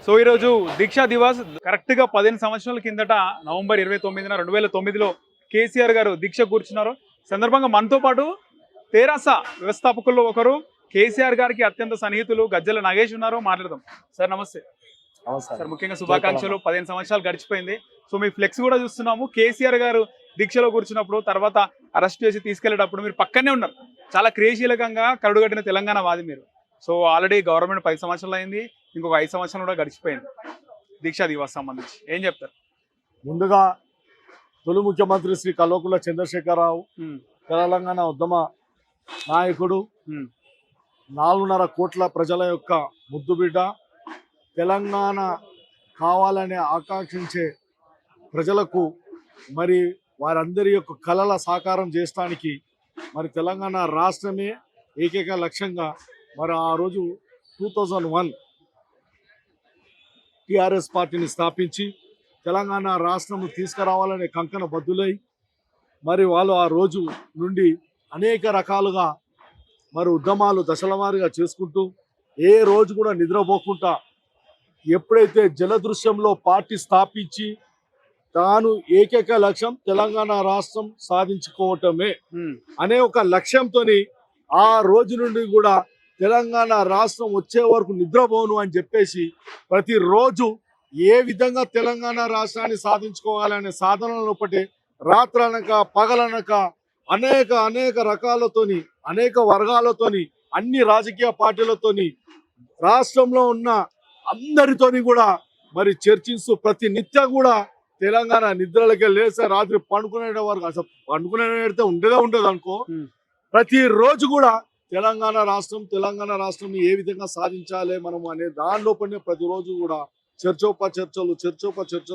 So ఈరోజు దీక్షా దివాస్ కరెక్ట్గా 15 సంవత్సరాల కిందట నవంబర్ 29న 2009లో కేసీఆర్ గారు దీక్ష కూర్చున్నారు. సందర్భంగా మనతో పాటు తెరాస వ్యవస్థాపకుల్లో ఒకరు కేసీఆర్ గారికి అత్యంత సన్నిహితులు గజ్జల నాగేష్ ఉన్నారు. మాట్లాడదాం. సార్ నమస్తే. సార్ ముఖ్యంగా శుభాకాంక్షలు. 15 సంవత్సరాలు గడిచిపోయింది. సో మీ ఫ్లెక్స్ కూడా చూస్తున్నాము. కేసీఆర్ గారు దీక్షలో కూర్చున్నప్పుడు తర్వాత అరెస్ట్ చేసి తీసుకెళ్లేటప్పుడు మీరు పక్కనే ఉన్నారు. చాలా క్రియాశీలకంగా కరుడుగట్టిన తెలంగాణ వాది మీరు. సో ఆల్రెడీ గవర్నమెంట్ 10 సంవత్సరాలు అయింది, ఇంకొక 5 సంవత్సరాలు కూడా గడిచిపోయింది దీక్షా దివాస్ సంబంధించి. ఏం చెప్తారు? ముందుగా తొలి ముఖ్యమంత్రి శ్రీ కల్వకుంట్ల చంద్రశేఖరరావు, తెలంగాణ ఉద్యమ నాయకుడు, 4.5 కోట్ల ప్రజల యొక్క ముద్దుబిడ్డ, తెలంగాణ కావాలని ఆకాంక్షించే ప్రజలకు మరి వారందరి యొక్క కళల సాకారం చేయడానికి మరి తెలంగాణ రాష్ట్రమే ఏకైక లక్ష్యంగా మరి ఆ రోజు 2001 టిఆర్ఎస్ పార్టీని స్థాపించి తెలంగాణ రాష్ట్రం తీసుకురావాలనే కంకణ బద్దులై మరి వాళ్ళు ఆ రోజు నుండి అనేక రకాలుగా మరి ఉద్యమాలు దశలవారీగా చేసుకుంటూ ఏ రోజు కూడా నిద్రపోకుండా ఎప్పుడైతే జలదృశ్యంలో పార్టీ స్థాపించి తాను ఏకైక లక్ష్యం తెలంగాణ రాష్ట్రం సాధించుకోవటమే అనే ఒక లక్ష్యంతో ఆ రోజు నుండి కూడా తెలంగాణ రాష్ట్రం వచ్చే వరకు నిద్రపోను అని చెప్పేసి ప్రతిరోజు ఏ విధంగా తెలంగాణ రాష్ట్రాన్ని సాధించుకోవాలనే సాధనలు ఒకటి రాత్రనక పగలనక అనేక రకాలతోని అనేక వర్గాలతోని అన్ని రాజకీయ పార్టీలతోని రాష్ట్రంలో ఉన్న అందరితోని కూడా మరి చర్చిస్తూ ప్రతి నిత్యం కూడా తెలంగాణ నిద్రలకే లేస్తే రాత్రి పండుకునే వరకు అసలు పండుకునే ఉండదు అనుకో. ప్రతిరోజు కూడా తెలంగాణ రాష్ట్రం ఏ విధంగా సాధించాలి మనం అనే దానిలో పడిన ప్రతిరోజు కూడా చర్చోపచర్చలు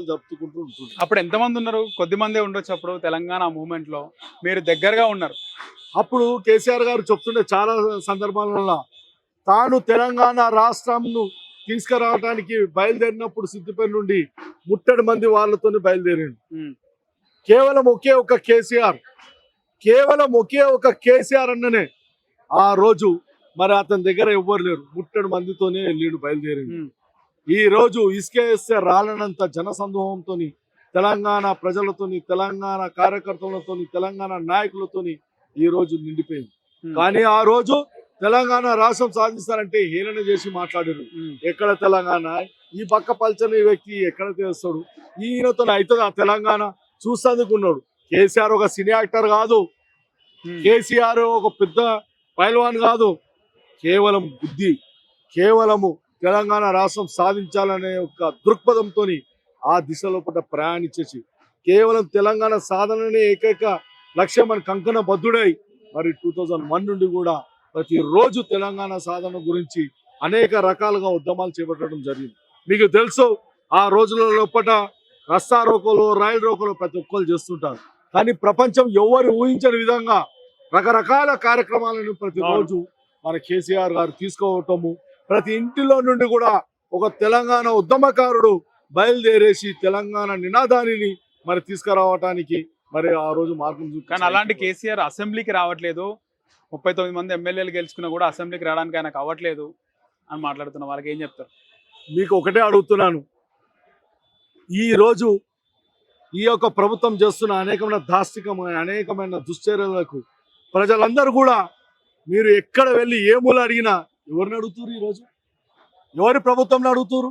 జరుపుకుంటూ ఉంటుంది. అప్పుడు ఎంతమంది ఉన్నారు? కొద్ది మందే ఉండొచ్చు. అప్పుడు తెలంగాణ మూవ్మెంట్ లో మీరు దగ్గరగా ఉన్నారు. అప్పుడు కేసీఆర్ గారు చెప్తుండే చాలా సందర్భాలలో తాను తెలంగాణ రాష్ట్రంను తీసుకురావడానికి బయలుదేరినప్పుడు సిద్దిపేట నుండి 30 మంది వాళ్ళతో బయలుదేరాడు. కేవలం ఒకే ఒక కేసీఆర్ అన్ననే ఆ రోజు మరి అతని దగ్గర ఎవ్వరు లేరు. 30 మందితోనే వెళ్ళాడు, బయలుదేరింది. ఈ రోజు ఇసుకేస్తే రాలనంత జనసందోహంతో తెలంగాణ ప్రజలతోని, తెలంగాణ కార్యకర్తలతోని, తెలంగాణ నాయకులతోని ఈ రోజు నిండిపోయింది. కానీ ఆ రోజు తెలంగాణ రాష్ట్రం సాధిస్తారంటే హేళన చేసి మాట్లాడారు. ఎక్కడ తెలంగాణ, ఈ పక్క పల్చని వ్యక్తి ఎక్కడ చేస్తాడు, ఈయనతో అవుతుంది ఆ తెలంగాణ చూసేందుకున్నాడు. కేసీఆర్ ఒక సినీ యాక్టర్ కాదు, కేసీఆర్ ఒక పెద్ద పైల్వాన్ కాదు. కేవలం బుద్ధి, కేవలము తెలంగాణ రాష్ట్రం సాధించాలనే ఒక దృక్పథంతో ఆ దిశలో పట్ల ప్రయాణించేసి కేవలం తెలంగాణ సాధననే ఏకైక లక్ష్యం అని కంకణ బద్దుడై మరి 2001 నుండి కూడా ప్రతిరోజు తెలంగాణ సాధన గురించి అనేక రకాలుగా ఉద్యమాలు చేపట్టడం జరిగింది. మీకు తెలుసు ఆ రోజుల లోపల రస్తా రోకోలు, రైలు రోకోలు ప్రతి ఒక్కరు చేస్తుంటారు. కానీ ప్రపంచం ఎవరు ఊహించని విధంగా రకరకాల కార్యక్రమాలను ప్రతిరోజు మన కేసీఆర్ గారు తీసుకోవటము, ప్రతి ఇంటిలో నుండి కూడా ఒక తెలంగాణ ఉద్యమకారుడు బయలుదేరేసి తెలంగాణ నినాదాన్ని మరి తీసుకురావటానికి మరి ఆ రోజు మార్గం. కానీ అలాంటి కేసీఆర్ అసెంబ్లీకి రావట్లేదు. 39 మంది ఎమ్మెల్యేలు గెలుచుకున్నా కూడా అసెంబ్లీకి రావడానికి ఆయనకు అవ్వట్లేదు అని మాట్లాడుతున్న వాళ్ళకి ఏం చెప్తారు? మీకు ఒకటే అడుగుతున్నాను, ఈ రోజు ఈ యొక్క ప్రభుత్వం చేస్తున్న అనేకమైన దుశ్చర్యలకు ప్రజలందరూ కూడా మీరు ఎక్కడ వెళ్ళి ఏ మూల అడిగినా ఎవరిని అడుగుతారు? ఈరోజు ఎవరి ప్రభుత్వంలో అడుగుతారు?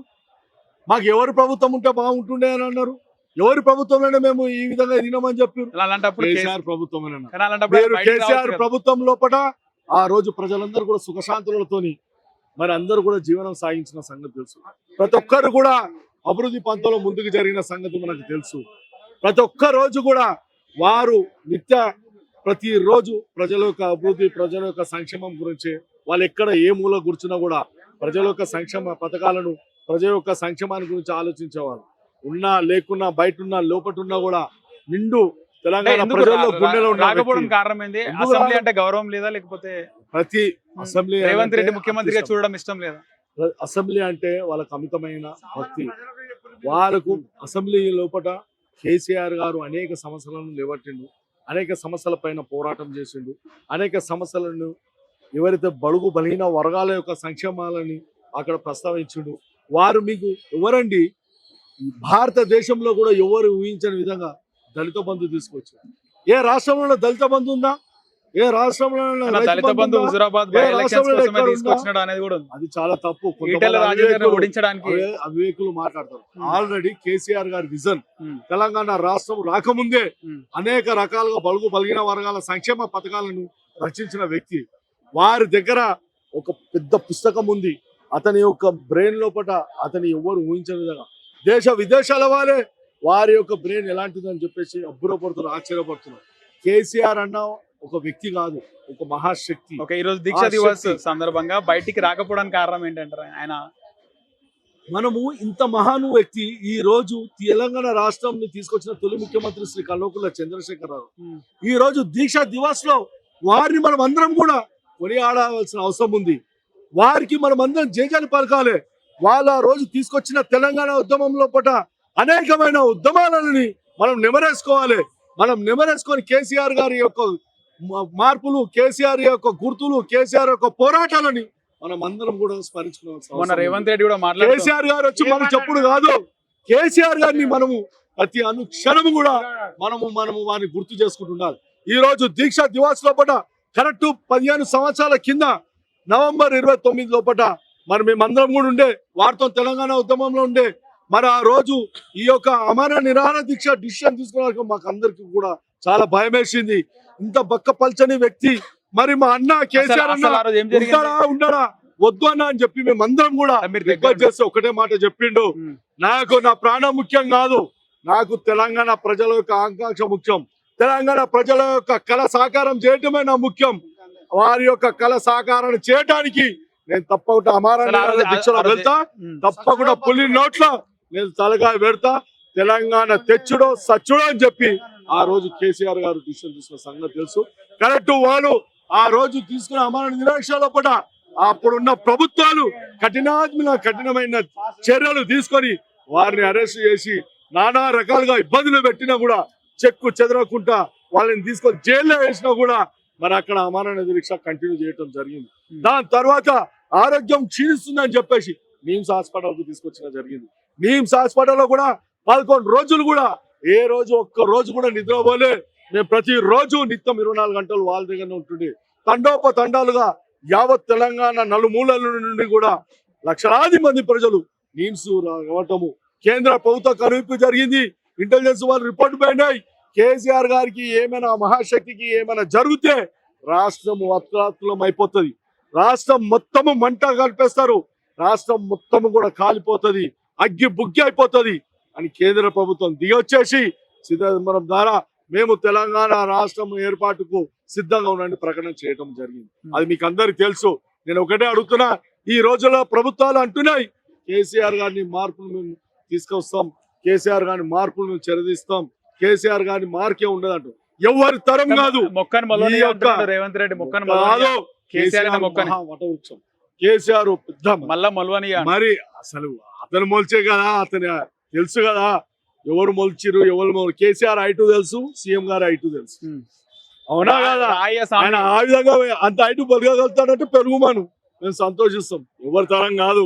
మాకు ఎవరి ప్రభుత్వం ఉంటే బాగుంటుండే అని అన్నారు. ఎవరి ప్రభుత్వంలోనే మేము ఈ విధంగా తినమని చెప్పారు. కేసీఆర్ కేసీఆర్ ప్రభుత్వం లోపల ఆ రోజు ప్రజలందరూ కూడా సుఖశాంతులతోని మరి అందరూ కూడా జీవనం సాగించిన సంగతి తెలుసు. ప్రతి ఒక్కరు కూడా అభివృద్ధి పంతంలో ముందుకు జరిగిన సంగతి మనకు తెలుసు. ప్రతి ఒక్క రోజు కూడా వారు ప్రతిరోజు ప్రజల యొక్క అభివృద్ధి, ప్రజల యొక్క సంక్షేమం గురించి వాళ్ళు ఎక్కడ ఏ మూల కూర్చున్నా కూడా ప్రజల యొక్క సంక్షేమ పథకాలను, ప్రజల యొక్క సంక్షేమాన్ని గురించి ఆలోచించేవారు. ఉన్నా లేకున్నా, బయట ఉన్నా లోపల ఉన్నా కూడా నిండు తెలంగాణ ప్రజల్లో గుండెలో రాకపోవడం కారణం ఏంది? అసెంబ్లీ అంటే గౌరవం లేదా, లేకపోతే ప్రతి అసెంబ్లీ రేవంత్ రెడ్డి ముఖ్యమంత్రిగా చూడడం ఇష్టం లేదా? అసెంబ్లీ అంటే వాళ్ళకు అమితమైన భక్తి. వాళ్ళకు అసెంబ్లీ లోపల కేసీఆర్ గారు అనేక సమస్యలను లేవట్టిండు, అనేక సమస్యల పైన పోరాటం చేసిండు, అనేక సమస్యలను ఎవరైతే బడుగు బలహీన వర్గాల యొక్క సంక్షేమాలని అక్కడ ప్రస్తావించుడు. వారు మీకు ఎవరండి? ఈ భారతదేశంలో కూడా ఎవరు ఊహించని విధంగా దళిత బంధు తీసుకొచ్చారు. ఏ రాష్ట్రంలో దళిత బంధు ఉందా? ఏ రాష్ట్రంలో అన్న, దళిత బంధు హుజురాబాద్ బై ఎలక్షన్స్ కోసమే తీసుకొచ్చినాడు అనేది కూడా ఉంది. అది చాలా తప్పు. ఈటెల రాజేందర్ని ఓడించడానికి అవివేకులు మాట్లాడతారు. ఆల్రెడీ కేసీఆర్ గారి విజన్ తెలంగాణ రాష్ట్రం రాకముందే అనేక రకాలుగా బలుగు బలిగిన వర్గాల సంక్షేమ పథకాలను రచించిన వ్యక్తి. వారి దగ్గర ఒక పెద్ద పుస్తకం ఉంది. అతని యొక్క బ్రెయిన్ లోపల అతని ఎవరు ఊహించని విధంగా దేశ విదేశాల వారే వారి యొక్క బ్రెయిన్ ఎలాంటిదని చెప్పేసి అబ్బురపడుతున్నారు, ఆశ్చర్యపడుతున్నారు. కేసీఆర్ అన్న ఒక వ్యక్తి కాదు, ఒక మహాశక్తి. ఈ రోజు దీక్ష దివస్ సందర్భంగా బయటికి రాకపోవడానికి కారణం ఏంటంటారు? ఆయన మనము ఇంత మహాను వ్యక్తి ఈ రోజు తెలంగాణ రాష్ట్రం తీసుకొచ్చిన తొలి ముఖ్యమంత్రి శ్రీ కల్వకుంట్ల చంద్రశేఖరరావు ఈ రోజు దీక్ష దివస్ లో వారిని మనం అందరం కూడా కొనియాడవలసిన అవసరం ఉంది. వారికి మనం అందరం జేజాలు పలకాలి. వాళ్ళ రోజు తీసుకొచ్చిన తెలంగాణ ఉద్యమంలో పట అనేకమైన ఉద్యమాలని మనం నెమరేసుకోవాలి. మనం నెమరేసుకొని కేసీఆర్ గారి యొక్క మార్పులు, కేసీఆర్ యొక్క గుర్తులు, కేసీఆర్ యొక్క పోరాటాలని మనం అందరం కూడా స్మరించుకోవాలి. రేవంత్ రెడ్డి కూడా మాట్లాడారు. కేసీఆర్ గారు వచ్చి మనం చెప్పుడు కాదు, కేసీఆర్ గారిని మనము ప్రతి అనుక్షణము కూడా మనము వారిని గుర్తు చేసుకుంటున్నారు. ఈ రోజు దీక్ష దివాస్ లోపల కరెక్ట్ 15 సంవత్సరాల కింద నవంబర్ 29 లోపల మరి మేమందరం కూడా ఉండే, వారితో తెలంగాణ ఉద్యమంలో ఉండే. మరి ఆ రోజు ఈ యొక్క అమర నిరాహార దీక్ష డిసిషన్ తీసుకోవడానికి మాకు అందరికి కూడా చాలా భయం వేసింది. ఇంత బక్క పల్చని వ్యక్తి మరి మా అన్న కేసీఆర్ ఉండడా వద్దు అన్న అని చెప్పి మేమందరం కూడా రిక్వెస్ట్ చేస్తే ఒకటే మాట చెప్పిండు, నాకు నా ప్రాణం ముఖ్యం కాదు, నాకు తెలంగాణ ప్రజల యొక్క ఆకాంక్ష ముఖ్యం, తెలంగాణ ప్రజల యొక్క కళ సాకారం చేయటమే నా ముఖ్యం. వారి యొక్క కళ సాకారం చేయటానికి నేను తప్పకుండా అమర నిరాహార దీక్షలో వెళ్తా, తప్పకుండా పులి నోట్లో నేను తలకాయ పెడతా, తెలంగాణ తెచ్చుడో సచ్చుడో అని చెప్పి ఆ రోజు కేసీఆర్ గారు డిసిషన్ తీసుకున్న సంగతి తెలుసు. కరెక్ట్, వాళ్ళు ఆ రోజు తీసుకున్న అమర నిరాక్షలో కూడా అప్పుడున్న ప్రభుత్వాలు కఠినమైన చర్యలు తీసుకొని వారిని అరెస్ట్ చేసి నానా రకాలుగా ఇబ్బందులు పెట్టినా కూడా చెక్కు చెదరకుండా వాళ్ళని తీసుకొని జైల్లో వేసినా కూడా మరి అక్కడ అమర నిరీక్ష కంటిన్యూ చేయడం జరిగింది. దాని తర్వాత ఆరోగ్యం క్షీణిస్తుందని చెప్పేసి నిమ్స్ హాస్పిటల్కు తీసుకొచ్చడం జరిగింది. నిమ్స్ హాస్పిటల్లో కూడా 11 రోజులు కూడా ఏ రోజు ఒక్క రోజు కూడా నిద్రపోలే. మేము ప్రతి రోజు నిత్యం 24 గంటలు వాళ్ళ దగ్గర ఉంటుండే. తండోపతండాలుగా యావత్ తెలంగాణ నలుమూలల నుండి కూడా లక్షలాది మంది ప్రజలు నిమ్స్ రావటము, కేంద్ర ప్రభుత్వ కనువిప్పు జరిగింది, ఇంటెలిజెన్స్ వాళ్ళు రిపోర్ట్ పోయినాయి. కేసీఆర్ గారికి ఏమైనా మహాశక్తికి ఏమైనా జరిగితే రాష్ట్రం అత్రాత్తులం అయిపోతుంది, రాష్ట్రం మొత్తము మంట కలిపేస్తారు, రాష్ట్రం మొత్తము కూడా కాలిపోతుంది, అగ్గి బుగ్గి అయిపోతుంది అని కేంద్ర ప్రభుత్వం దిగొచ్చేసి చిదంబరం ద్వారా మేము తెలంగాణ రాష్ట్రం ఏర్పాటుకు సిద్ధంగా ఉన్నామని ప్రకటన చేయడం జరిగింది. అది మీకు అందరికి తెలుసు. నేను ఒకటే అడుగుతున్నా, ఈ రోజుల్లో ప్రభుత్వాలు అంటున్నాయి కేసీఆర్ గారిని మార్పులు మేము తీసుకొస్తాం, కేసీఆర్ గారిని మార్పులు మేము చెరదీస్తాం, కేసీఆర్ గారిని మార్కే ఉండదంట. ఎవరి తరం కాదు, రేవంత్ రెడ్డి కేసీఆర్ పెద్ద మరి అసలు అతను మొలిచే కదా, అతను తెలుసు కదా ఎవరు మొలిచిరు ఎవరు. కేసీఆర్ ఐటు తెలుసు, సీఎం గారు ఐటు తెలుసు, అవునా కదా? ఆయన ఆ విధంగా అంత ఐటు పెరగగలుగుతాడంటే పెరుగుమాను మేము సంతోషిస్తాం. ఎవరి తరం కాదు.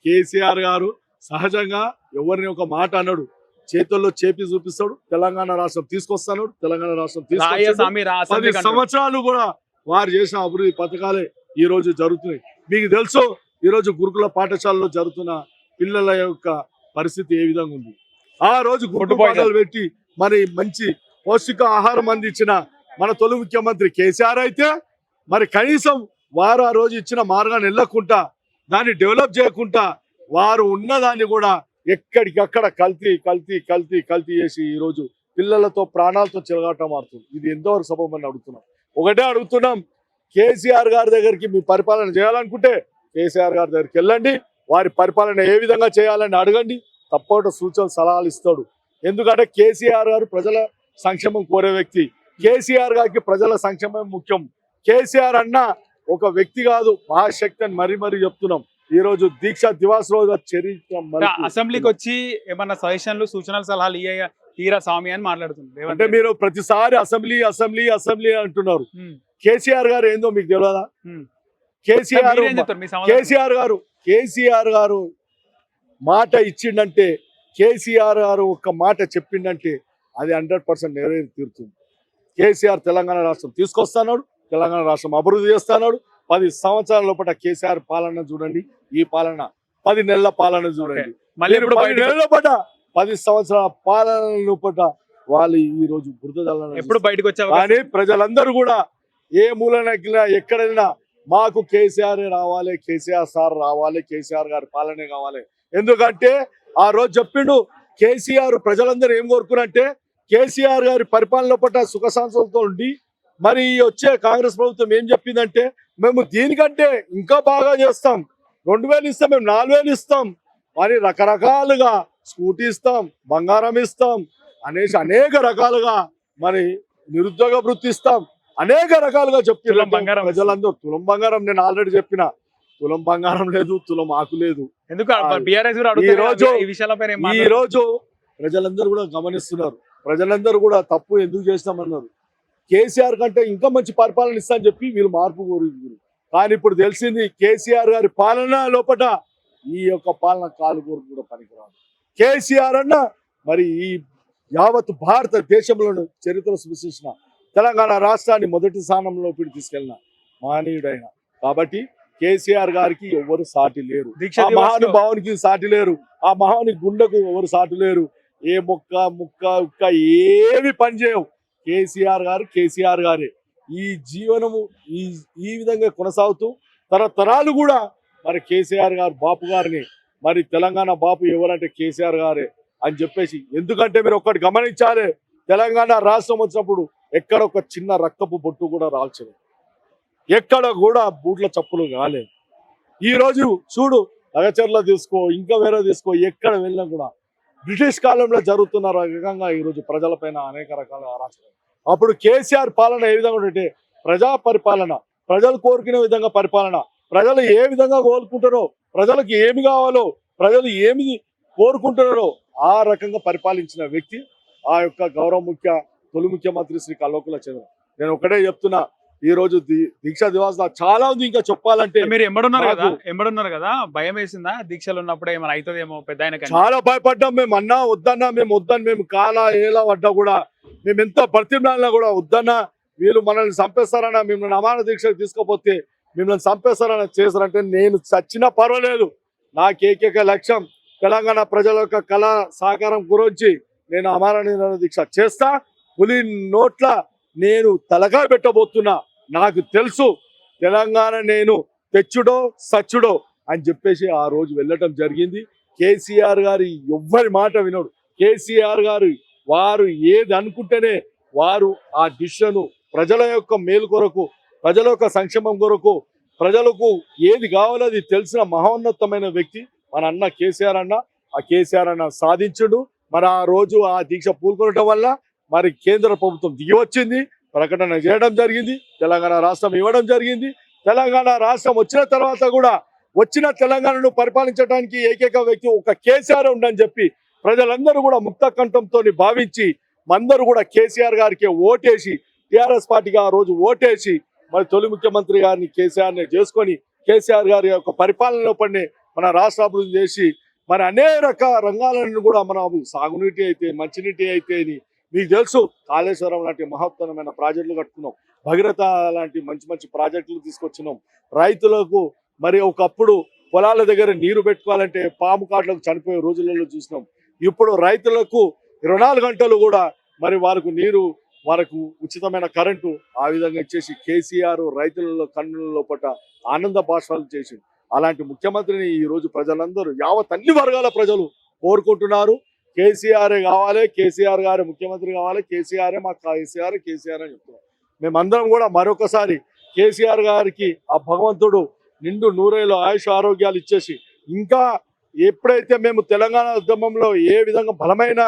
కేసీఆర్ గారు సహజంగా ఎవరిని ఒక మాట అన్నాడు, చేతుల్లో చేపి చూపిస్తాడు, తెలంగాణ రాష్ట్రం తీసుకొస్తాడు, తెలంగాణ రాష్ట్రం 10 సంవత్సరాలు కూడా వారు చేసిన అభివృద్ధి పథకాలే ఈ రోజు జరుగుతున్నాయి. మీకు తెలుసు ఈ రోజు గురుకుల పాఠశాలలో జరుగుతున్న పిల్లల యొక్క పరిస్థితి ఏ విధంగా ఉంది. ఆ రోజు గుడ్డు పాటలు పెట్టి మరి మంచి పౌష్టిక ఆహారం అందించిన మన తొలి ముఖ్యమంత్రి కేసీఆర్ అయితే మరి కనీసం వారు ఆ రోజు ఇచ్చిన మార్గాన్ని వెళ్ళకుండా దాన్ని డెవలప్ చేయకుండా వారు ఉన్నదాన్ని కూడా ఎక్కడికక్కడ కల్తీ చేసి ఈ రోజు పిల్లలతో ప్రాణాలతో చెలగాటం మారుతుంది. ఇది ఎంతవరకు సబబని అడుగుతున్నాం. ఒకటే అడుగుతున్నాం, కేసీఆర్ గారి దగ్గరికి మీ పరిపాలన చేయాలనుకుంటే కేసీఆర్ గారి దగ్గరికి వెళ్ళండి, వారి పరిపాలన ఏ విధంగా చేయాలని అడగండి, తప్పకుండా సూచనలు సలహాలు ఇస్తాడు. ఎందుకంటే కేసీఆర్ గారు ప్రజల సంక్షేమం కోరే వ్యక్తి. కేసీఆర్ గారికి ప్రజల సంక్షేమం ముఖ్యం. కేసీఆర్ అన్న ఒక వ్యక్తి కాదు, మహాశక్తి అని మరీ చెప్తున్నాం. ఈ రోజు దీక్ష దివాస్ రోజు అసెంబ్లీకి వచ్చి ఏమన్నా సజెషన్లు సూచనలు సలహాలు తీరా స్వామి అని మాట్లాడుతున్నారు. అంటే మీరు ప్రతిసారి అసెంబ్లీ అంటున్నారు. కేసీఆర్ గారు ఏందో మీకు తెలియదా? కేసీఆర్ గారు మాట ఇచ్చిండంటే, కేసీఆర్ గారు ఒక మాట చెప్పిండంటే అది 100% నెరవేరి తీరుతుంది. కేసీఆర్ తెలంగాణ రాష్ట్రం తీసుకొస్తున్నాడు, తెలంగాణ రాష్ట్రం అభివృద్ధి చేస్తున్నాడు. 10 సంవత్సరాల లోపల కేసీఆర్ పాలన చూడండి, ఈ పాలన 10 నెలల పాలన చూడండి. మళ్ళీ ఇప్పుడు 10 నెలల లోపల 10 సంవత్సరాల పాలన లోపల వాళ్ళు ఈ రోజు బురద ఎప్పుడు బయటకు వచ్చే కానీ ప్రజలందరూ కూడా ఏ మూలన ఎక్కడైనా మాకు కేసీఆర్ రావాలి, కేసీఆర్ సార్ రావాలి, కేసీఆర్ గారి పాలనే కావాలి. ఎందుకంటే ఆ రోజు చెప్పిండు కేసీఆర్, ప్రజలందరూ ఏం కోరుకున్నారంటే కేసీఆర్ గారి పరిపాలన పట్ల సుఖశాంతులతో ఉండి మరి వచ్చే కాంగ్రెస్ ప్రభుత్వం ఏం చెప్పిందంటే మేము దీనికంటే ఇంకా బాగా చేస్తాం, 2000 ఇస్తాం, మేము 4000 ఇస్తాం, మరి రకరకాలుగా స్కూటీ ఇస్తాం, బంగారం ఇస్తాం అనేసి అనేక రకాలుగా మరి నిరుద్యోగ వృత్తి ఇస్తాం, అనేక రకాలుగా చెప్తున్నారు ప్రజలందరూ. తులం బంగారం నేను ఆల్రెడీ చెప్పిన, తులం బంగారం లేదు, తులం ఆకు లేదు. ఈ రోజు ప్రజలందరూ కూడా గమనిస్తున్నారు, ప్రజలందరూ కూడా తప్పు ఎందుకు చేస్తామన్నారు. కేసీఆర్ కంటే ఇంకా మంచి పరిపాలన ఇస్తా అని చెప్పి వీళ్ళు మార్పు కోరుతున్నారు. కానీ ఇప్పుడు తెలిసింది కేసీఆర్ గారి పాలన లోపల ఈ యొక్క పాలన కాలు కోరు కూడా పనికిరాదు. కేసీఆర్ అన్న మరి ఈ యావత్ భారతదేశంలోని చరిత్ర సృష్టించిన తెలంగాణ రాష్ట్రాన్ని మొదటి స్థానంలో తీసుకెళ్ళిన మహనీయుడైన. కాబట్టి కేసీఆర్ గారికి ఎవరు సాటి లేరు, ఆ మహానుభావునికి సాటి లేరు, ఆ మహాని గుండెకు ఎవరు సాటి లేరు. ఏ ముక్క ఏవి పనిచేయవు. కేసీఆర్ గారు కేసీఆర్ గారే. ఈ జీవనము ఈ విధంగా కొనసాగుతూ తరతరాలు కూడా మరి కేసీఆర్ గారు బాపు గారిని, మరి తెలంగాణ బాపు ఎవరంటే కేసీఆర్ గారే అని చెప్పేసి. ఎందుకంటే మీరు ఒక్కటి గమనించాలి, తెలంగాణ రాష్ట్రం వచ్చినప్పుడు ఎక్కడ ఒక చిన్న రక్తపు బొట్టు కూడా రాల్చలేదు, ఎక్కడ కూడా బూట్ల చప్పులు కాలేదు. ఈ రోజు చూడు, అగచర్ల తీసుకో, ఇంకా వేరే తీసుకో, ఎక్కడ వెళ్ళినా కూడా బ్రిటిష్ కాలంలో జరుగుతున్న రకంగా ఈరోజు ప్రజలపైన అనేక రకాల అరాచకాలు. అప్పుడు కేసీఆర్ పాలన ఏ విధంగా ఉంటే ప్రజా పరిపాలన, ప్రజలు కోరుకునే విధంగా పరిపాలన, ప్రజలు ఏ విధంగా కోరుకుంటారో, ప్రజలకు ఏమి కావాలో, ప్రజలు ఏమి కోరుకుంటున్నారో ఆ రకంగా పరిపాలించిన వ్యక్తి ఆ యొక్క గౌరవ తొలి ముఖ్యమంత్రి శ్రీ కల్వకుంట్ల చంద్ర. నేను ఒకటే చెప్తున్నా, ఈ రోజు దీక్షా దివాస్ చాలా ఉంది ఇంకా చెప్పాలంటే. మీరు ఎంబడున్నారు కదా, భయం వేసిందా దీక్షలు ఉన్నప్పుడు ఏమైనా అవుతుందేమో పెద్ద ఆయన? చాలా భయపడ్డాం మేము, అన్నా వద్దన్నా, మేము కాల ఏలా పడ్డా కూడా, మేము ఎంత ప్రతిమలా కూడా వద్దన్నా, వీళ్ళు మనల్ని చంపేస్తారన్నా, మిమ్మల్ని అమాన దీక్షకు తీసుకోపోతే మిమ్మల్ని చంపేస్తారని చేస్తారంటే నేను చచ్చినా పర్వాలేదు, నాకు ఏకైక లక్ష్యం తెలంగాణ ప్రజల యొక్క కళ సహకారం గురించి నేను అమర దీక్ష చేస్తా. పులి నోట్ల నేను తలకాయ పెట్టబోతున్నా. నాకు తెలుసు తెలంగాణ నేను తెచ్చుడో సచ్చుడో అని చెప్పేసి ఆ రోజు వెళ్ళటం జరిగింది. కేసీఆర్ గారు ఎవ్వరి మాట వినడు. కేసీఆర్ గారు వారు ఏది అనుకుంటేనే వారు ఆ డిసిషను ప్రజల యొక్క మేలు కొరకు, ప్రజల యొక్క సంక్షేమం కొరకు, ప్రజలకు ఏది కావాలో అది తెలిసిన మహోన్నతమైన వ్యక్తి మన అన్న కేసీఆర్ అన్న. ఆ కేసీఆర్ అన్న సాధించుడు. మరి ఆ రోజు ఆ దీక్ష పూనుకోవటం వల్ల మరి కేంద్ర ప్రభుత్వం దిగి వచ్చింది, ప్రకటన చేయడం జరిగింది, తెలంగాణ రాష్ట్రం ఇవ్వడం జరిగింది. తెలంగాణ రాష్ట్రం వచ్చిన తర్వాత కూడా వచ్చిన తెలంగాణను పరిపాలించడానికి ఏకైక వ్యక్తి ఒక కేసీఆర్ ఉండని చెప్పి ప్రజలందరూ కూడా ముక్త కంఠంతో భావించి అందరూ కూడా కేసీఆర్ గారికి ఓటేసి, టీఆర్ఎస్ పార్టీగా ఆ రోజు ఓటేసి మరి తొలి ముఖ్యమంత్రి గారిని కేసీఆర్ని చేసుకొని కేసీఆర్ గారి యొక్క పరిపాలనలో పడినే మన రాష్ట్ర అభివృద్ధి చేసి మరి అనేక రంగాలను కూడా మనం సాగునీటి అయితే, మంచినీటి అయితే, మీకు తెలుసు కాళేశ్వరం లాంటి మహత్తరమైన ప్రాజెక్టులు కట్టుకున్నాం, భగీరథ లాంటి మంచి మంచి ప్రాజెక్టులు తీసుకొచ్చినాం. రైతులకు మరి ఒకప్పుడు పొలాల దగ్గర నీరు పెట్టుకోవాలంటే పాము కాట్లకు చనిపోయే రోజులలో చూసినాం. ఇప్పుడు రైతులకు 24 గంటలు కూడా మరి వారికి నీరు, వారికి ఉచితమైన కరెంటు ఆ విధంగా ఇచ్చేసి కేసీఆర్ రైతులలో కన్నుల లోపల ఆనంద భాషలు చేసి అలాంటి ముఖ్యమంత్రిని ఈ రోజు ప్రజలందరూ యావత్ అన్ని వర్గాల ప్రజలు కోరుకుంటున్నారు. కేసీఆర్ కావాలి, కేసీఆర్ గారు ముఖ్యమంత్రి కావాలి, కేసీఆర్ మా కేసీఆర్ అని చెప్తున్నారు. మేమందరం కూడా మరొకసారి కేసీఆర్ గారికి ఆ భగవంతుడు నిండు నూరేళ్ళు ఆయుష్ ఆరోగ్యాలు ఇచ్చేసి ఇంకా ఎప్పుడైతే మేము తెలంగాణ ఉద్యమంలో ఏ విధంగా బలమైన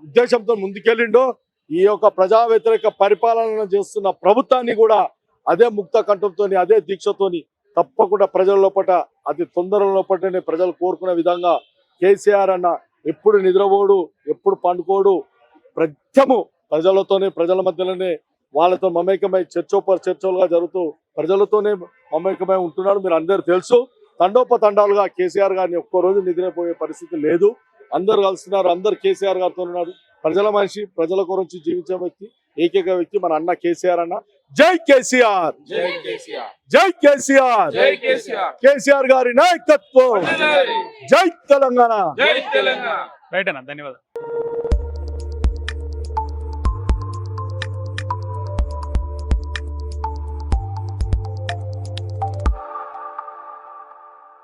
ఉద్దేశంతో ముందుకెళ్ళిండో ఈ యొక్క ప్రజా వ్యతిరేక పరిపాలన చేస్తున్న ప్రభుత్వాన్ని కూడా అదే ముక్త కంఠంతో, అదే దీక్షతోని తప్పకుండా ప్రజల లోపల అతి తొందర లోపలనే ప్రజలు కోరుకునే విధంగా కేసీఆర్ అన్న ఎప్పుడు నిద్రపోడు, ఎప్పుడు పండుకోడు, ప్రత్యము ప్రజలతోనే, ప్రజల మధ్యలోనే వాళ్ళతో మమేకమై చర్చోలుగా జరుగుతూ ప్రజలతోనే మమేకమై ఉంటున్నాడు. మీరు అందరూ తెలుసు. తండోపతండాలుగా కేసీఆర్ గారిని ఒక్క రోజు నిద్రపోయే పరిస్థితి లేదు. అందరు కలుస్తున్నారు, అందరు కేసీఆర్ గారితో ఉన్నారు. ప్రజల మనిషి, ప్రజల గురించి జీవించే వ్యక్తి, ఏకైక వ్యక్తి మన అన్న కేసీఆర్ అన్న. జై కేసీఆర్, జై కేసీఆర్, కేసీఆర్ గారి నాయకత్వం. జై తెలంగాణ. రైట్ అన్న, ధన్యవాదాలు.